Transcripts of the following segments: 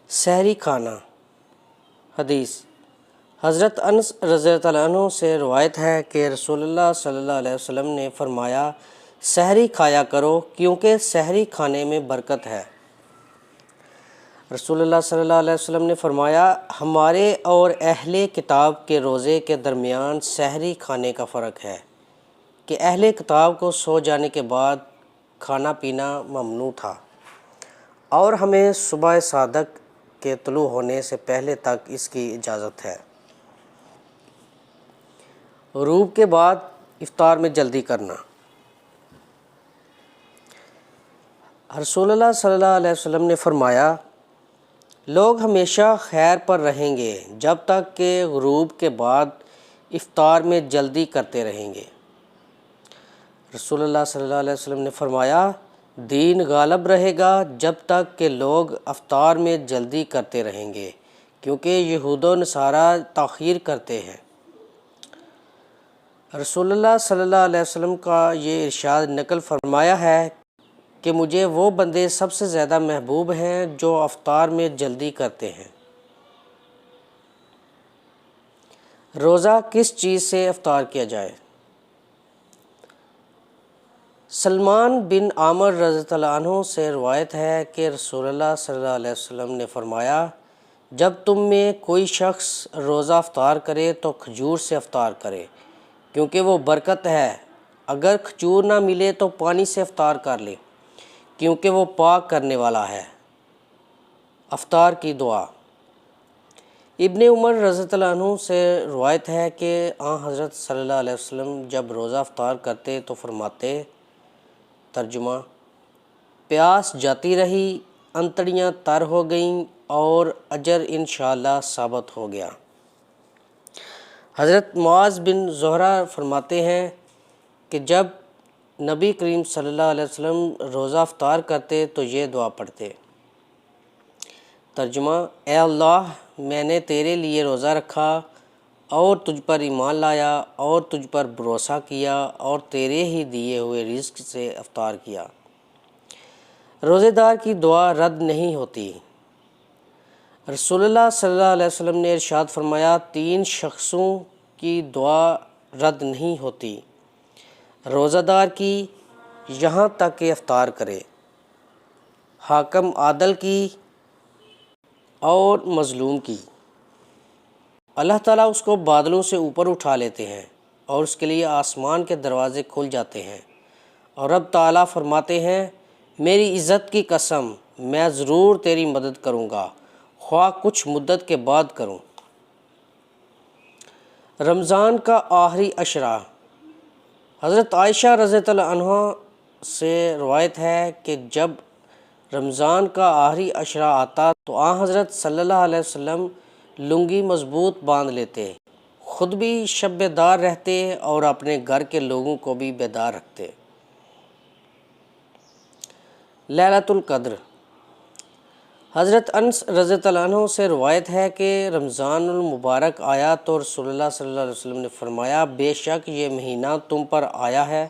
سحری کھانا۔ حدیث حضرت انس رضی اللہ عنہ سے روایت ہے کہ رسول اللہ صلی اللہ علیہ وسلم نے فرمایا، سحری کھایا کرو کیونکہ سحری کھانے میں برکت ہے۔ رسول اللہ صلی اللہ علیہ وسلم نے فرمایا، ہمارے اور اہل کتاب کے روزے کے درمیان سحری کھانے کا فرق ہے کہ اہل کتاب کو سو جانے کے بعد کھانا پینا ممنوع تھا اور ہمیں صبح صادق کے طلوع ہونے سے پہلے تک اس کی اجازت ہے۔ غروب کے بعد افطار میں جلدی کرنا۔ رسول اللہ صلی اللہ علیہ وسلم نے فرمایا، لوگ ہمیشہ خیر پر رہیں گے جب تک کہ غروب کے بعد افطار میں جلدی کرتے رہیں گے۔ رسول اللہ صلی اللہ علیہ وسلم نے فرمایا، دین غالب رہے گا جب تک کہ لوگ افطار میں جلدی کرتے رہیں گے، کیونکہ یہود و نصارہ تاخیر کرتے ہیں۔ رسول اللہ صلی اللہ علیہ وسلم کا یہ ارشاد نقل فرمایا ہے کہ مجھے وہ بندے سب سے زیادہ محبوب ہیں جو افطار میں جلدی کرتے ہیں۔ روزہ کس چیز سے افطار کیا جائے؟ سلمان بن عامر رضی اللہ عنہ سے روایت ہے کہ رسول اللہ صلی اللہ علیہ وسلم نے فرمایا، جب تم میں کوئی شخص روزہ افطار کرے تو کھجور سے افطار کرے کیونکہ وہ برکت ہے، اگر کھجور نہ ملے تو پانی سے افطار کر لے کیونکہ وہ پاک کرنے والا ہے۔ افطار کی دعا۔ ابن عمر رضی اللہ عنہ سے روایت ہے کہ حضرت صلی اللہ علیہ وسلم جب روزہ افطار کرتے تو فرماتے، ترجمہ، پیاس جاتی رہی، انتڑیاں تر ہو گئیں اور اجر انشاءاللہ ثابت ہو گیا۔ حضرت معاذ بن زہرہ فرماتے ہیں کہ جب نبی کریم صلی اللہ علیہ وسلم روزہ افطار کرتے تو یہ دعا پڑھتے، ترجمہ، اے اللہ، میں نے تیرے لیے روزہ رکھا اور تجھ پر ایمان لایا اور تجھ پر بھروسہ کیا اور تیرے ہی دیے ہوئے رزق سے افطار کیا۔ روزے دار کی دعا رد نہیں ہوتی۔ رسول اللہ صلی اللہ علیہ وسلم نے ارشاد فرمایا، 3 شخصوں کی دعا رد نہیں ہوتی، روزہ دار کی یہاں تک کہ افطار کرے، حاکم عادل کی اور مظلوم کی۔ اللہ تعالیٰ اس کو بادلوں سے اوپر اٹھا لیتے ہیں اور اس کے لیے آسمان کے دروازے کھل جاتے ہیں اور رب تعالیٰ فرماتے ہیں، میری عزت کی قسم، میں ضرور تیری مدد کروں گا، خواہ کچھ مدت کے بعد کروں۔ رمضان کا آخری عشرہ۔ حضرت عائشہ رضی اللہ عنہ سے روایت ہے کہ جب رمضان کا آخری عشرہ آتا تو حضرت صلی اللہ علیہ وسلم لنگی مضبوط باندھ لیتے، خود بھی شب بیدار رہتے اور اپنے گھر کے لوگوں کو بھی بیدار رکھتے۔ لیلۃ القدر۔ حضرت انس رضی اللہ عنہ سے روایت ہے کہ رمضان المبارک آیا تو رسول اللہ صلی اللہ علیہ وسلم نے فرمایا، بے شک یہ مہینہ تم پر آیا ہے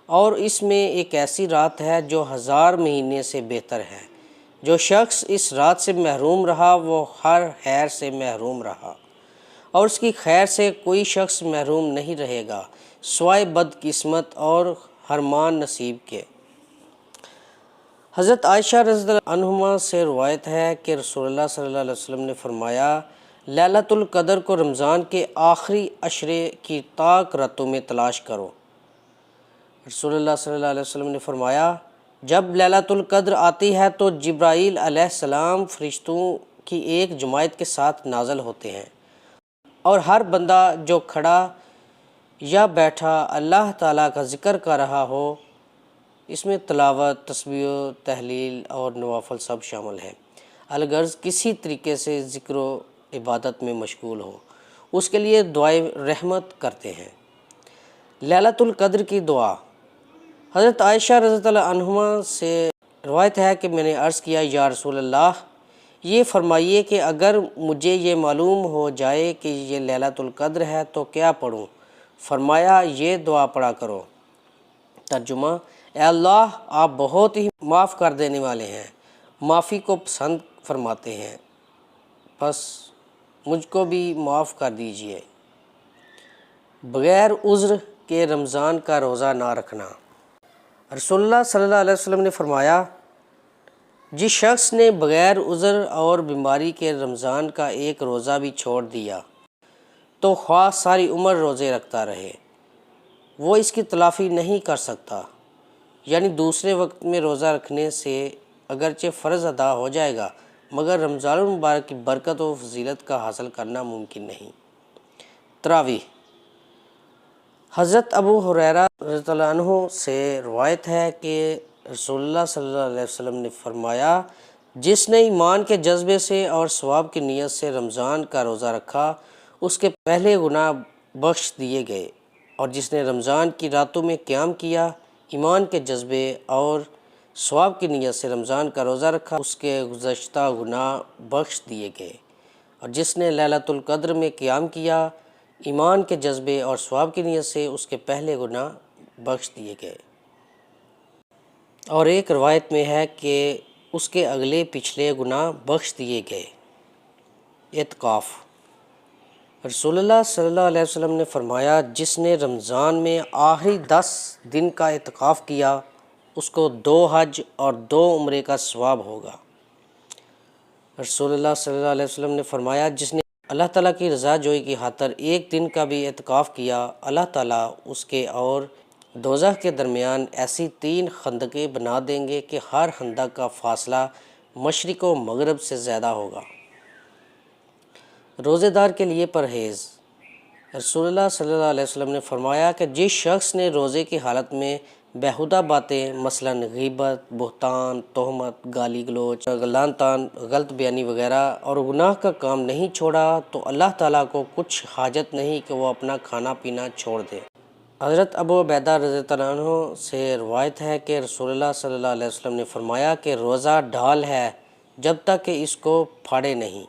اور اس میں ایک ایسی رات ہے جو 1000 مہینے سے بہتر ہے۔ جو شخص اس رات سے محروم رہا وہ ہر خیر سے محروم رہا اور اس کی خیر سے کوئی شخص محروم نہیں رہے گا سوائے بد قسمت اور حرمان نصیب کے۔ حضرت عائشہ رضی اللہ عنہما سے روایت ہے کہ رسول اللہ صلی اللہ علیہ وسلم نے فرمایا، لیلۃ القدر کو رمضان کے آخری عشرے کی طاق راتوں میں تلاش کرو۔ رسول اللہ صلی اللہ علیہ وسلم نے فرمایا، جب لیلۃ القدر آتی ہے تو جبرائیل علیہ السلام فرشتوں کی ایک جماعت کے ساتھ نازل ہوتے ہیں اور ہر بندہ جو کھڑا یا بیٹھا اللہ تعالیٰ کا ذکر کر رہا ہو، اس میں تلاوت، تسبیح و تحلیل اور نوافل سب شامل ہیں، الغرض کسی طریقے سے ذکر و عبادت میں مشغول ہو، اس کے لیے دعائے رحمت کرتے ہیں۔ لیلۃ القدر کی دعا۔ حضرت عائشہ رضی اللہ عنہما سے روایت ہے کہ میں نے عرض کیا، یا رسول اللہ، یہ فرمائیے کہ اگر مجھے یہ معلوم ہو جائے کہ یہ لیلۃ القدر ہے تو کیا پڑھوں؟ فرمایا، یہ دعا پڑھا کرو، ترجمہ، اے اللہ، آپ بہت ہی معاف کر دینے والے ہیں، معافی کو پسند فرماتے ہیں۔ بس مجھ کو بھی معاف کر دیجئے۔ بغیر عذر کے رمضان کا روزہ نہ رکھنا۔ رسول اللہ صلی اللہ علیہ وسلم نے فرمایا، جس شخص نے بغیر عذر اور بیماری کے رمضان کا ایک روزہ بھی چھوڑ دیا تو خواہ ساری عمر روزے رکھتا رہے، وہ اس کی تلافی نہیں کر سکتا۔ یعنی دوسرے وقت میں روزہ رکھنے سے اگرچہ فرض ادا ہو جائے گا، مگر رمضان المبارک کی برکت و فضیلت کا حاصل کرنا ممکن نہیں۔ تراویح۔ حضرت ابو ہریرہ رضی اللہ عنہ سے روایت ہے کہ رسول اللہ صلی اللہ علیہ وسلم نے فرمایا، جس نے ایمان کے جذبے سے اور ثواب کی نیت سے رمضان کا روزہ رکھا، اس کے پہلے گناہ بخش دیے گئے، اور جس نے رمضان کی راتوں میں قیام کیا، ایمان کے جذبے اور ثواب کی نیت سے رمضان کا روزہ رکھا، اس کے گزشتہ گناہ بخش دیے گئے، اور جس نے لیلۃ القدر میں قیام کیا، ایمان کے جذبے اور ثواب کی نیت سے اس کے پہلے گناہ بخش دیے گئے۔ اور ایک روایت میں ہے کہ اس کے اگلے پچھلے گناہ بخش دیے گئے۔ اعتکاف۔ رسول اللہ صلی اللہ علیہ وسلم نے فرمایا، جس نے رمضان میں آخری 10 دن کا اعتکاف کیا، اس کو 2 حج اور 2 عمرے کا ثواب ہوگا۔ رسول اللہ صلی اللہ علیہ وسلم نے فرمایا، جس نے اللہ تعالیٰ کی رضا جوئی کی خاطر ایک دن کا بھی اعتکاف کیا، اللہ تعالیٰ اس کے اور دوزخ کے درمیان ایسی 3 خندقیں بنا دیں گے کہ ہر خندق کا فاصلہ مشرق و مغرب سے زیادہ ہوگا۔ روزے دار کے لیے پرہیز۔ رسول اللہ صلی اللہ علیہ وسلم نے فرمایا کہ جس شخص نے روزے کی حالت میں بیہودہ باتیں مثلاً غیبت، بہتان، تہمت، گالی گلوچ، لعن طعن، غلط بیانی وغیرہ اور گناہ کا کام نہیں چھوڑا، تو اللہ تعالیٰ کو کچھ حاجت نہیں کہ وہ اپنا کھانا پینا چھوڑ دے۔ حضرت ابو عبیدہ رضی اللہ عنہ سے روایت ہے کہ رسول اللہ صلی اللہ علیہ وسلم نے فرمایا کہ روزہ ڈھال ہے جب تک کہ اس کو پھاڑے نہیں۔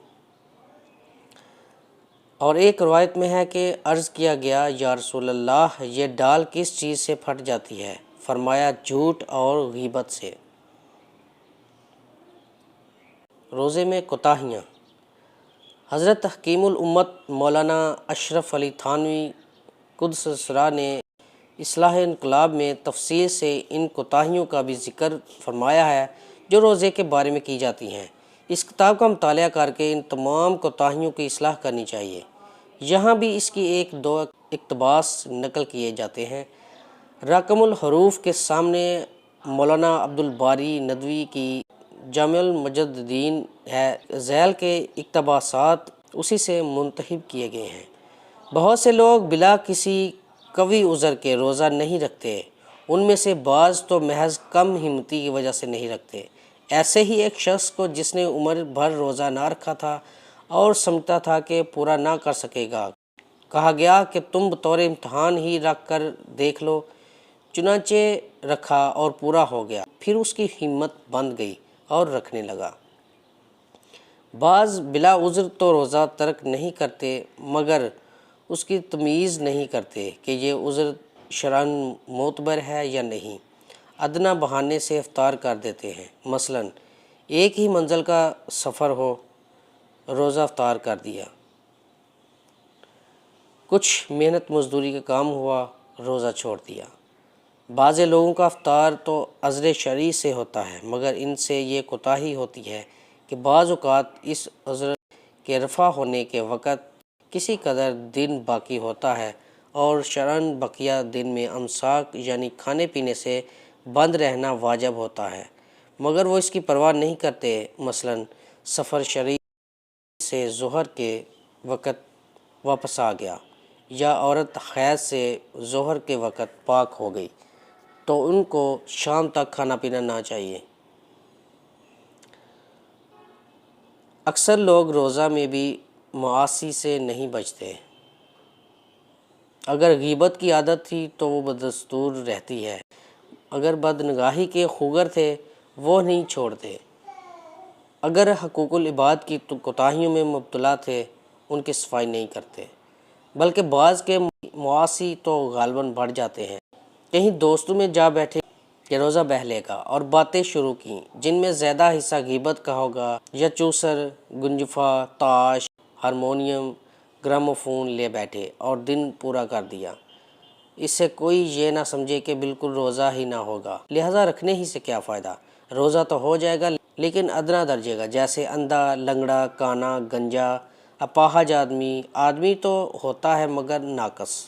اور ایک روایت میں ہے کہ عرض کیا گیا، یا رسول اللہ، یہ ڈال کس چیز سے پھٹ جاتی ہے؟ فرمایا، جھوٹ اور غیبت سے۔ روزے میں کوتاہیاں۔ حضرت حکیم الامت مولانا اشرف علی تھانوی قدس سرہ نے اصلاح انقلاب میں تفصیل سے ان کوتاہیوں کا بھی ذکر فرمایا ہے جو روزے کے بارے میں کی جاتی ہیں۔ اس کتاب کا مطالعہ کر کے ان تمام کوتاہیوں کی اصلاح کرنی چاہیے۔ یہاں بھی اس کی 1-2 اقتباس نقل کیے جاتے ہیں۔ رقم الحروف کے سامنے مولانا عبدالباری ندوی کی جامع المجددین ہے، ذیل کے اقتباسات اسی سے منتخب کیے گئے ہیں۔ بہت سے لوگ بلا کسی قوی عذر کے روزہ نہیں رکھتے، ان میں سے بعض تو محض کم ہمتی کی وجہ سے نہیں رکھتے۔ ایسے ہی ایک شخص کو جس نے عمر بھر روزہ نہ رکھا تھا اور سمجھتا تھا کہ پورا نہ کر سکے گا، کہا گیا کہ تم بطور امتحان ہی رکھ کر دیکھ لو۔ چنانچہ رکھا اور پورا ہو گیا، پھر اس کی ہمت بندھ گئی اور رکھنے لگا۔ بعض بلا عذر تو روزہ ترک نہیں کرتے مگر اس کی تمیز نہیں کرتے کہ یہ عذر شرعاً معتبر ہے یا نہیں، ادنیٰ بہانے سے افطار کر دیتے ہیں۔ مثلاً ایک ہی منزل کا سفر ہو، روزہ افطار کر دیا۔ کچھ محنت مزدوری کا کام ہوا، روزہ چھوڑ دیا۔ بعض لوگوں کا افطار تو عذر شرعی سے ہوتا ہے، مگر ان سے یہ کوتاہی ہوتی ہے کہ بعض اوقات اس عذر کے رفع ہونے کے وقت کسی قدر دن باقی ہوتا ہے اور شرعاً بقیہ دن میں امساک یعنی کھانے پینے سے بند رہنا واجب ہوتا ہے، مگر وہ اس کی پرواہ نہیں کرتے۔ مثلاً سفر شرعی سے ظہر کے وقت واپس آ گیا، یا عورت حیض سے ظہر کے وقت پاک ہو گئی، تو ان کو شام تک کھانا پینا نہ چاہیے۔ اکثر لوگ روزہ میں بھی معاصی سے نہیں بچتے۔ اگر غیبت کی عادت تھی تو وہ بدستور رہتی ہے، اگر بدنگاہی کے خوگر تھے وہ نہیں چھوڑتے، اگر حقوق العباد کی کوتاہیوں میں مبتلا تھے ان کی صفائی نہیں کرتے، بلکہ بعض کے معاصی تو غالباً بڑھ جاتے ہیں۔ کہیں دوستوں میں جا بیٹھے کہ روزہ بہلے گا، اور باتیں شروع کیں جن میں زیادہ حصہ غیبت کا ہوگا، یا چوسر، گنجفا، تاش، ہارمونیم، گراموفون لے بیٹھے اور دن پورا کر دیا۔ اس سے کوئی یہ نہ سمجھے کہ بالکل روزہ ہی نہ ہوگا، لہٰذا رکھنے ہی سے کیا فائدہ، روزہ تو ہو جائے گا لیکن ادنا درجے کا، جیسے اندھا، لنگڑا، کانا، گنجا، اپاہج آدمی تو ہوتا ہے مگر ناقص۔